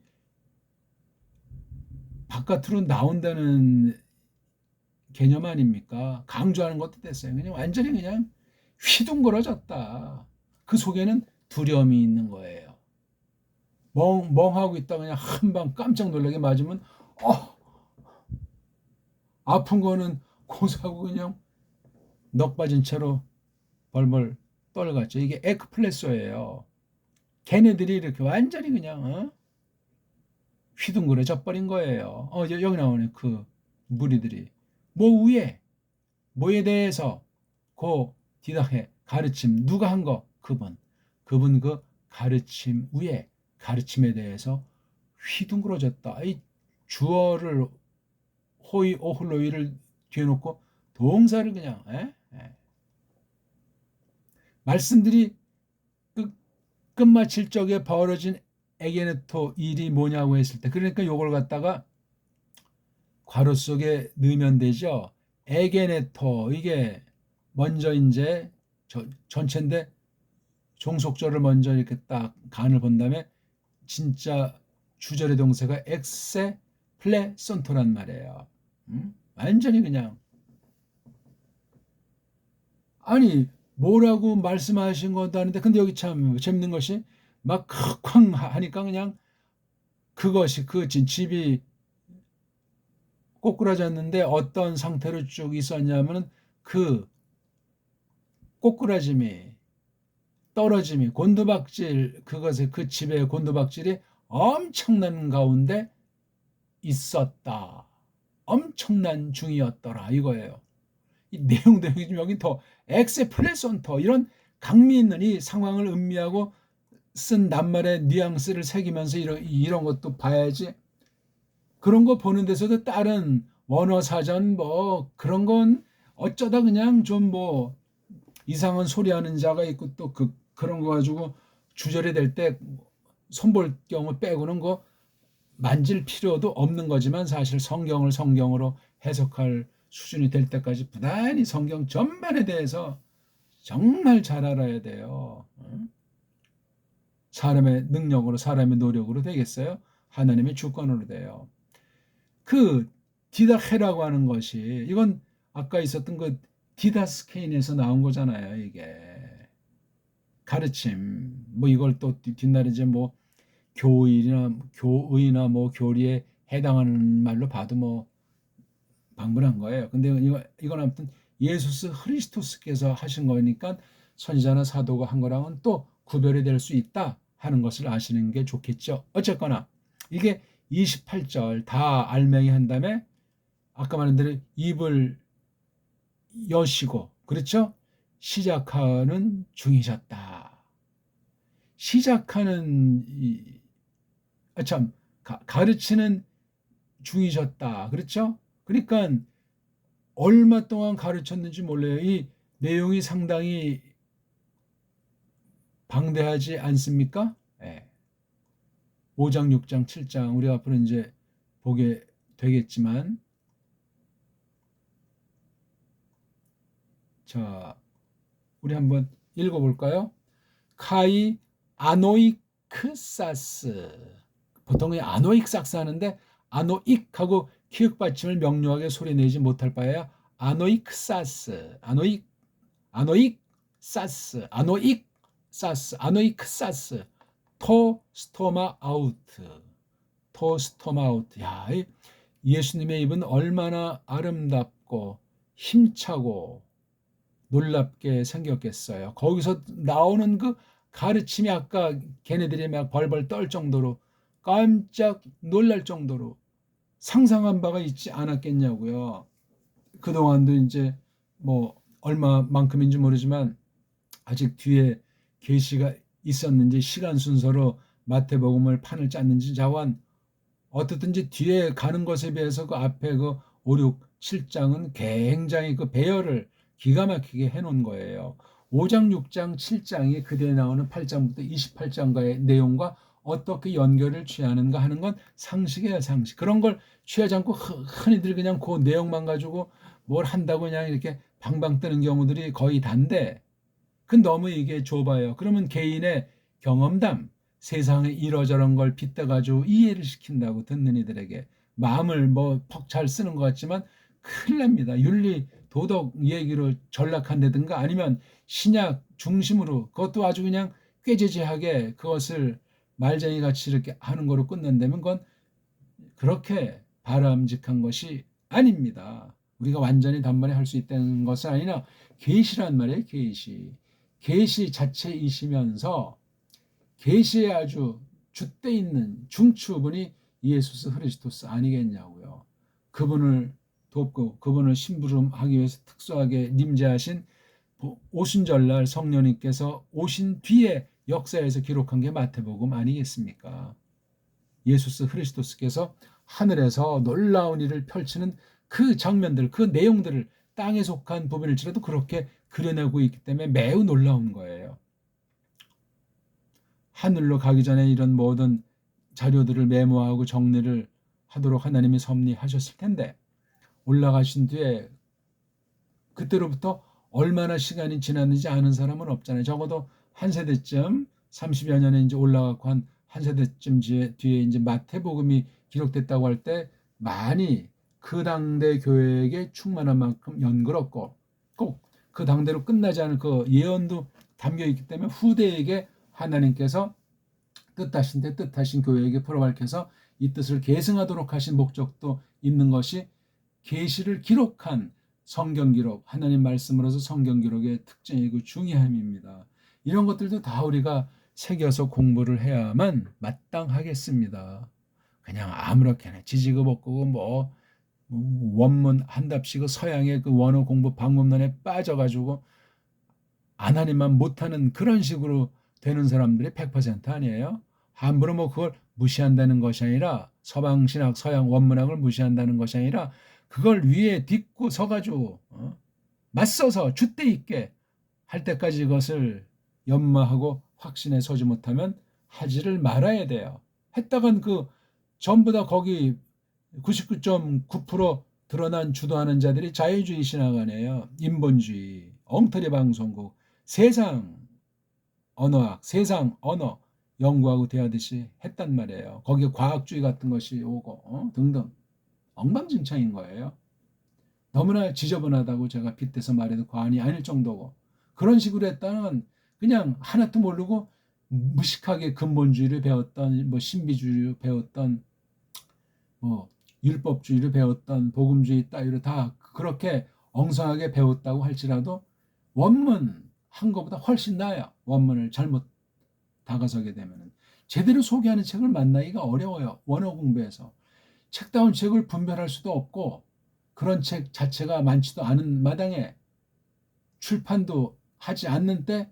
바깥으로 나온다는 개념 아닙니까? 강조하는 것도 됐어요. 그냥 완전히 그냥 휘둥그러졌다. 그 속에는 두려움이 있는 거예요. 멍하고 있다 그냥 한 방 깜짝 놀라게 맞으면 아픈 거는 고사하고 그냥 넋 빠진 채로 벌벌 떨갔죠. 이게 에크플레소예요. 걔네들이 이렇게 완전히 그냥 휘둥그레져 버린 거예요. 여기 나오네 그 무리들이 뭐 위에 뭐에 대해서 그 디다해 가르침 누가 한 거 그분 그 가르침 위에 가르침에 대해서 휘둥그러졌다. 이 주어를 호의 오훌로이를 뒤에 놓고 동사를 그냥 말씀들이 끝마칠 적에 벌어진 에게네토 일이 뭐냐고 했을 때 그러니까 요걸 갖다가 괄호 속에 넣으면 되죠. 에게네토 이게 먼저 이제 전체인데 종속절을 먼저 이렇게 딱 간을 본 다음에 진짜 주절의 동사가 엑세 플레손토란 말이에요. 완전히 그냥 아니 뭐라고 말씀하신 것도 아닌데 근데 여기 참 재밌는 것이 막 쾅 하니까 그냥 그것이 그 집이 꼬꾸라졌는데 어떤 상태로 쭉 있었냐면은 그 꼬꾸라짐이 떨어짐이 곤두박질 그것의 그 집의 곤두박질이 엄청난 가운데 있었다. 엄청난 중이었더라 이거예요. 이 내용도 여기 더 엑세프레손 더 이런 강미 있는 이 상황을 음미하고 쓴 낱말의 뉘앙스를 새기면서 이런 것도 봐야지. 그런 거 보는 데서도 다른 원어 사전 뭐 그런 건 어쩌다 그냥 좀 뭐 이상한 소리 하는 자가 있고 또 그런 거 가지고 주저리 될 때 손볼 경우 빼고는 거 만질 필요도 없는 거지만 사실 성경을 성경으로 해석할 수준이 될 때까지 부단히 성경 전반에 대해서 정말 잘 알아야 돼요. 사람의 능력으로 사람의 노력으로 되겠어요? 하나님의 주권으로 돼요. 그 디다헤라고 하는 것이 이건 아까 있었던 그 디다스케인에서 나온 거잖아요. 이게 가르침 뭐 이걸 또 뒷날에 이제 뭐 교의나 뭐 교리에 해당하는 말로 봐도 뭐 방불한 거예요. 근데 이건 아무튼 예수스 크리스토스께서 하신 거니까 선지자나 사도가 한 거랑은 또 구별이 될 수 있다 하는 것을 아시는 게 좋겠죠. 어쨌거나 이게 28절 다 알맹이 한 다음에 아까 말한 대로 입을 여시고 그렇죠? 시작하는 중이셨다. 시작하는 참 가르치는 중이셨다. 그렇죠? 그러니까 얼마 동안 가르쳤는지 몰라요. 이 내용이 상당히 방대하지 않습니까? 네. 5장, 6장, 7장 우리 앞으로 이제 보게 되겠지만 자, 우리 한번 읽어볼까요? 카이 아노이크사스 보통 아노익삭스 하는데 아노익하고 키읔받침을 명료하게 소리내지 못할 바에야 아노익사스 아노익사스 토스토마 아우트 야, 예수님의 입은 얼마나 아름답고 힘차고 놀랍게 생겼겠어요. 거기서 나오는 그 가르침이 아까 걔네들이 막 벌벌 떨 정도로 깜짝 놀랄 정도로 상상한 바가 있지 않았겠냐고요. 그동안도 이제 뭐 얼마만큼인지 모르지만 아직 뒤에 계시가 있었는지 시간 순서로 마태복음을 판을 짰는지 자관 어떻든지 뒤에 가는 것에 비해서 그 앞에 그 5, 6, 7장은 굉장히 그 배열을 기가 막히게 해놓은 거예요. 5장, 6장, 7장이 그대에 나오는 8장부터 28장과의 내용과 어떻게 연결을 취하는가 하는 건 상식이에요, 상식. 그런 걸 취하지 않고 흔히들 그냥 그 내용만 가지고 뭘 한다고 그냥 이렇게 방방 뜨는 경우들이 거의 단데, 그 너무 이게 좁아요. 그러면 개인의 경험담, 세상에 이러저런 걸 빗대가지고 이해를 시킨다고 듣는 이들에게 마음을 뭐 퍽 잘 쓰는 것 같지만 큰일 납니다. 윤리, 도덕 얘기로 전락한다든가 아니면 신약 중심으로 그것도 아주 그냥 꾀지지하게 그것을 말쟁이 같이 이렇게 하는 거로 끝난다면 그건 그렇게 바람직한 것이 아닙니다. 우리가 완전히 단번에 할 수 있다는 것은 아니라 계시란 말이에요. 계시 자체이시면서 계시에 아주 줏대 있는 중추분이 예수스 그리스도스 아니겠냐고요. 그분을 돕고 그분을 심부름하기 위해서 특수하게 nim재하신 오순절날 성령님께서 오신 뒤에 역사에서 기록한 게 마태복음 아니겠습니까? 예수스 그리스도스께서 하늘에서 놀라운 일을 펼치는 그 장면들, 그 내용들을 땅에 속한 부분일지라도 그렇게 그려내고 있기 때문에 매우 놀라운 거예요. 하늘로 가기 전에 이런 모든 자료들을 메모하고 정리를 하도록 하나님이 섭리하셨을 텐데 올라가신 뒤에 그때로부터 얼마나 시간이 지났는지 아는 사람은 없잖아요. 적어도 한 세대쯤 30여 년에 이제 올라가고 한 세대쯤 뒤에 이제 마태복음이 기록됐다고 할 때 많이 그 당대 교회에게 충만한 만큼 연그럽고 꼭 그 당대로 끝나지 않을 그 예언도 담겨 있기 때문에 후대에게 하나님께서 뜻하신 교회에게 풀어밝혀서 이 뜻을 계승하도록 하신 목적도 있는 것이 계시를 기록한 성경 기록, 하나님 말씀으로서 성경 기록의 특징이고 중요함입니다. 이런 것들도 다 우리가 새겨서 공부를 해야만 마땅하겠습니다. 그냥 아무렇게나 지지고 볶고 뭐 원문 한 답씩 서양의 그 원어 공부 방법론에 빠져가지고 하나님만 못하는 그런 식으로 되는 사람들이 100% 아니에요. 함부로 뭐 그걸 무시한다는 것이 아니라 서방신학, 서양 원문학을 무시한다는 것이 아니라 그걸 위에 딛고 서가지고 맞서서 줏대 있게 할 때까지 이것을 연마하고 확신에 서지 못하면 하지를 말아야 돼요. 했다간 그 전부 다 거기 99.9% 드러난 주도하는 자들이 자유주의 신학아니에요. 인본주의, 엉터리 방송국, 세상 언어학, 세상 언어 연구하고 대하듯이 했단 말이에요. 거기에 과학주의 같은 것이 오고 등등 엉망진창인 거예요. 너무나 지저분하다고 제가 빗대서 말해도 과언이 아닐 정도고 그런 식으로 했다는 그냥 하나도 모르고 무식하게 근본주의를 배웠던 뭐 신비주의를 배웠던 뭐 율법주의를 배웠던 복음주의 따위로 다 그렇게 엉성하게 배웠다고 할지라도 원문 한 것보다 훨씬 나아요. 원문을 잘못 다가서게 되면 제대로 소개하는 책을 만나기가 어려워요. 원어 공부에서 책다운 책을 분별할 수도 없고 그런 책 자체가 많지도 않은 마당에 출판도 하지 않는 때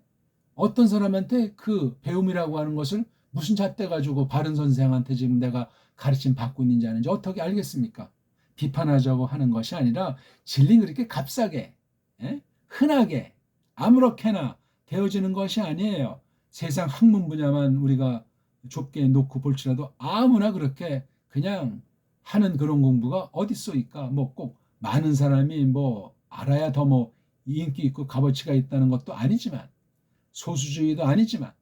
어떤 사람한테 그 배움이라고 하는 것을 무슨 잣대 가지고 바른 선생한테 지금 내가 가르침 받고 있는지 아는지 어떻게 알겠습니까? 비판하자고 하는 것이 아니라 진리는 그렇게 값싸게 흔하게 아무렇게나 되어지는 것이 아니에요. 세상 학문 분야만 우리가 좁게 놓고 볼지라도 아무나 그렇게 그냥 하는 그런 공부가 어디 있어있까? 뭐 꼭 많은 사람이 뭐 알아야 더 뭐 인기 있고 값어치가 있다는 것도 아니지만 소수주의도 아니지만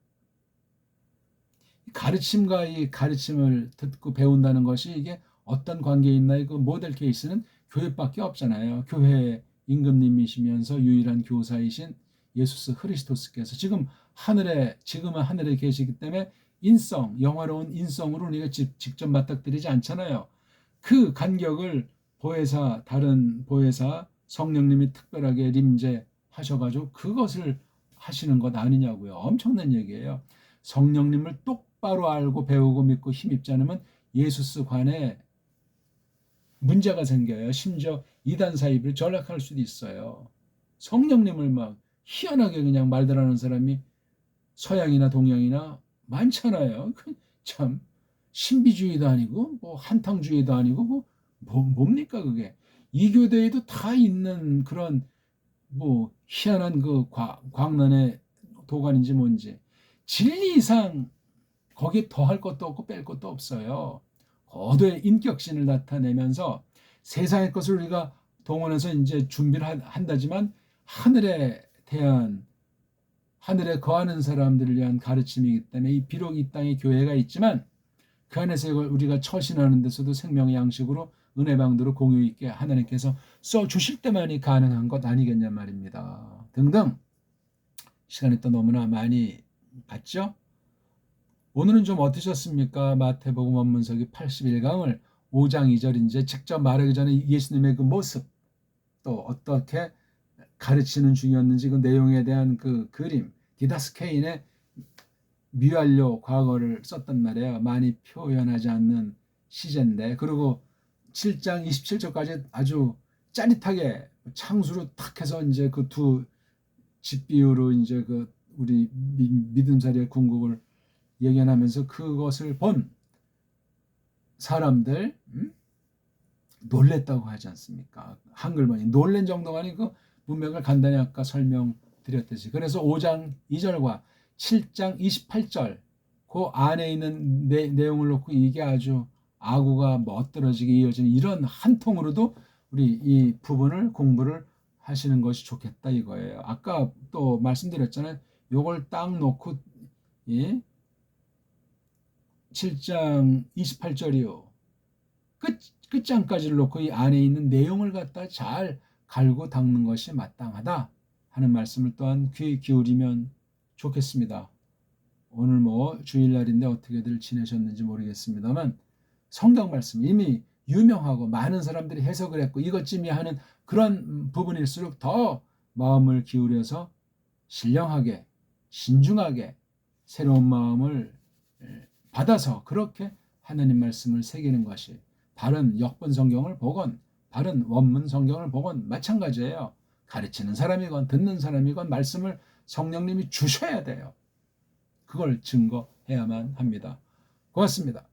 가르침과 이 가르침을 듣고 배운다는 것이 이게 어떤 관계에 있나 그 모델 케이스는 교회밖에 없잖아요. 교회 임금님이시면서 유일한 교사이신 예수스 크리스토스께서 지금은 하늘에 계시기 때문에 영화로운 인성으로 우리가 직접 맞닥뜨리지 않잖아요. 그 간격을 다른 보혜사 성령님이 특별하게 림제하셔가지고 그것을 하시는 것 아니냐고요. 엄청난 얘기예요. 성령님을 똑바로 알고 배우고 믿고 힘입지 않으면 예수스 관에 문제가 생겨요. 심지어 이단 사입을 전락할 수도 있어요. 성령님을 막 희한하게 그냥 말들하는 사람이 서양이나 동양이나 많잖아요. 참 신비주의도 아니고 뭐 한탕주의도 아니고 뭡니까 그게. 이 교대에도 다 있는 그런 뭐 희한한 그 광란의 도관인지 뭔지 진리 이상 거기에 더할 것도 없고 뺄 것도 없어요. 거대의 인격신을 나타내면서 세상의 것을 우리가 동원해서 이제 준비를 한다지만 하늘에 거하는 사람들을 위한 가르침이기 때문에 비록 이 땅에 교회가 있지만 그 안에서 이걸 우리가 처신하는 데서도 생명의 양식으로 은혜방도로 공유 있게 하나님께서 써주실 때만이 가능한 것 아니겠냐 말입니다. 등등 시간이 또 너무나 많이 갔죠? 오늘은 좀 어떠셨습니까? 마태복음 원문서기 81강을 5장 2절 이제 직접 말하기 전에 예수님의 그 모습 또 어떻게 가르치는 중이었는지 그 내용에 대한 그 그림 디다스케인의 미완료 과거를 썼단 말이에요. 많이 표현하지 않는 시제인데 그리고 7장 27절까지 아주 짜릿하게 창수로 탁 해서 이제 그 두 집비유로 이제 그 우리 믿음사리의 궁극을 예견하면서 그것을 본 사람들 놀랬다고 하지 않습니까? 한글만이 놀란 정도가 아니고 문맥을 간단히 아까 설명드렸듯이 그래서 5장 2절과 7장 28절 그 안에 있는 내용을 놓고 이게 아주 아구가 멋들어지게 이어지는 이런 한 통으로도 우리 이 부분을 공부를 하시는 것이 좋겠다 이거예요. 아까 또 말씀드렸잖아요. 요걸 딱 놓고 7장 28절이요. 끝장까지를 놓고 이 안에 있는 내용을 갖다 잘 갈고 닦는 것이 마땅하다 하는 말씀을 또한 귀 기울이면 좋겠습니다. 오늘 뭐 주일날인데 어떻게들 지내셨는지 모르겠습니다만 성경 말씀 이미 유명하고 많은 사람들이 해석을 했고 이것쯤이 하는 그런 부분일수록 더 마음을 기울여서 신령하게 신중하게 새로운 마음을 받아서 그렇게 하나님 말씀을 새기는 것이 바른 역본 성경을 보건 바른 원문 성경을 보건 마찬가지예요. 가르치는 사람이건 듣는 사람이건 말씀을 성령님이 주셔야 돼요. 그걸 증거해야만 합니다. 고맙습니다.